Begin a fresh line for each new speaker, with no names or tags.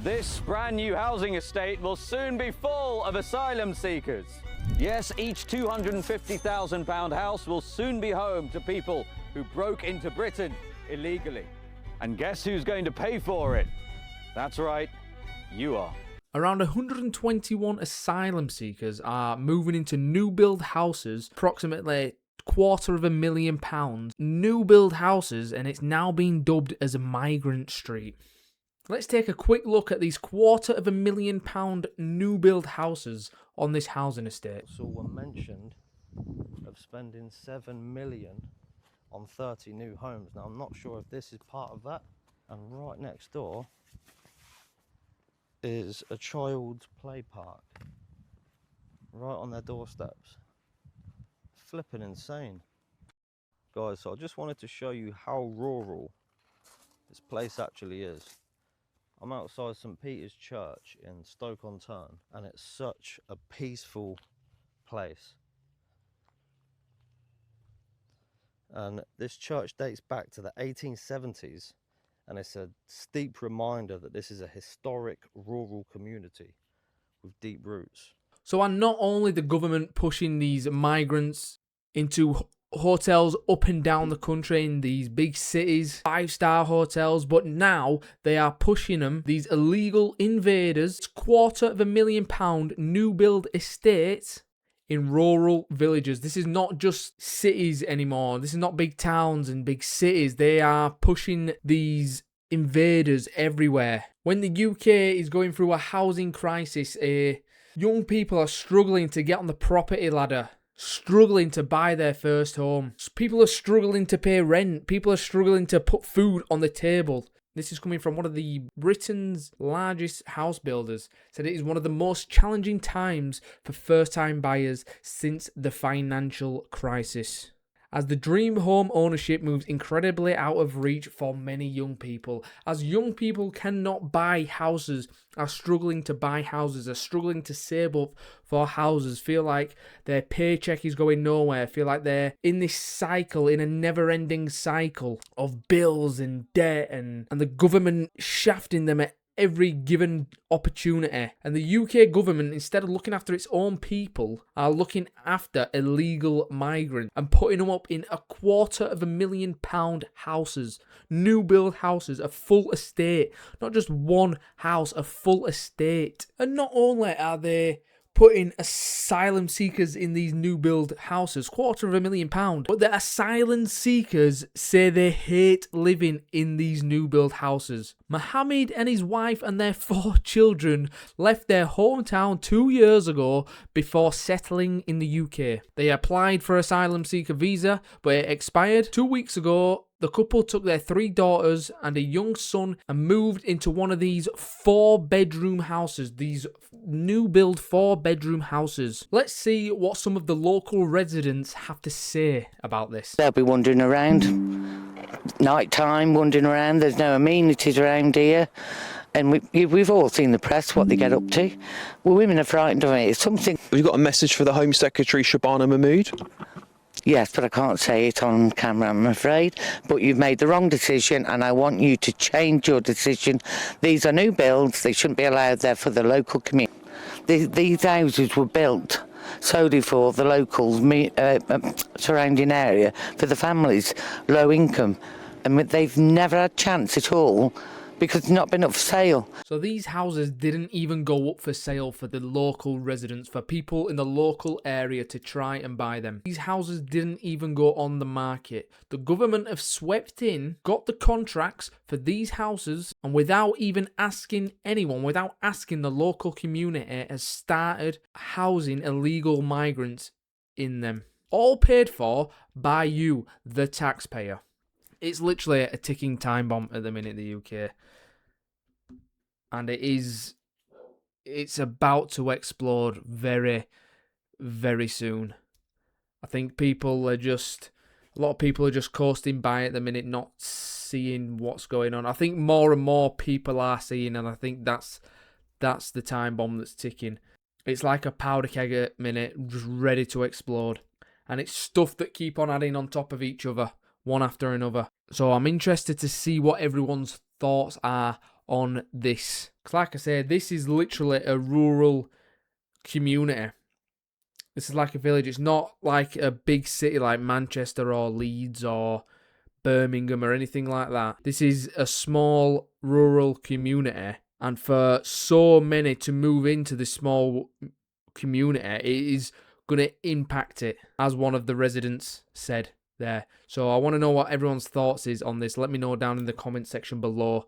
This brand new housing estate will soon be full of asylum seekers. Yes, each £250,000 house will soon be home to people who broke into Britain illegally. And guess who's going to pay for it? That's right, you are.
Around 121 asylum seekers are moving into new build houses, approximately £250,000 new build houses, and it's now being dubbed as a migrant street. Let's take a quick look at these £250,000 new build houses on this housing estate.
So were mentioned of spending 7 million on 30 new homes. Now I'm not sure if this is part of that. And right next door is a child's play park right on their doorsteps. Flipping insane. Guys, so I just wanted to show you how rural this place actually is. I'm outside St Peter's Church in Stoke-on-Tern, and it's such a peaceful place. And this church dates back to the 1870s, and it's a steep reminder that this is a historic rural community with deep roots.
So are not only the government pushing these migrants into hotels up and down the country in these big cities, 5-star hotels, but now they are pushing them, these illegal invaders, £250,000 new build estates in rural villages. This is not just cities anymore. This is not big towns and big cities. They are pushing these invaders everywhere. When the UK is going through a housing crisis, young people are struggling to get on the property ladder, struggling to buy their first home. People are struggling to pay rent. People are struggling to put food on the table. This is coming from one of the Britain's largest house builders. Said it is one of the most challenging times for first-time buyers since the financial crisis, as the dream home ownership moves incredibly out of reach for many young people. As young people cannot buy houses, are struggling to buy houses, are struggling to save up for houses, feel like their paycheck is going nowhere, feel like they're in this cycle, in a never-ending cycle of bills and debt and the government shafting them at every given opportunity. And the UK government, instead of looking after its own people, are looking after illegal migrants and putting them up in £250,000 houses, new build houses, a full estate, not just one house, a full estate. And not only are they putting asylum seekers in these new build houses, £250,000, but the asylum seekers say they hate living in these new build houses. Mohammed and his wife and their 4 children left their hometown 2 years ago before settling in the UK. They applied for asylum seeker visa, but it expired 2 weeks ago. The couple took their 3 daughters and a young son and moved into one of these 4-bedroom houses, these new build 4-bedroom houses. Let's see what some of the local residents have to say about this.
They'll be wandering around, night time, wandering around. There's no amenities around here. And we've all seen the press, what they get up to. Well, women are frightened of it. It's something.
Have you got a message for the Home Secretary, Shabana Mahmood?
Yes, but I can't say it on camera, I'm afraid. But you've made the wrong decision, and I want you to change your decision. These are new builds. They shouldn't be allowed there for the local community. These houses were built solely for the locals, surrounding area, for the families, low income. And they've never had a chance at all because it's not been up for sale.
So these houses didn't even go up for sale for the local residents, for people in the local area to try and buy them. These houses didn't even go on the market. The government have swept in, got the contracts for these houses, and without even asking anyone, without asking the local community, has started housing illegal migrants in them. All paid for by you, the taxpayer. It's literally a ticking time bomb at the minute, the UK. And it's about to explode very, very soon. I think a lot of people are just coasting by at the minute, not seeing what's going on. I think more and more people are seeing, and I think that's the time bomb that's ticking. It's like a powder keg at the minute, just ready to explode. And it's stuff that keep on adding on top of each other, one after another. So I'm interested to see what everyone's thoughts are on this. Because like I said, this is literally a rural community. This is like a village. It's not like a big city like Manchester or Leeds or Birmingham or anything like that. This is a small rural community, and for so many to move into this small community, it is going to impact it, as one of the residents said there. So I want to know what everyone's thoughts is on this. Let me know down in the comment section below.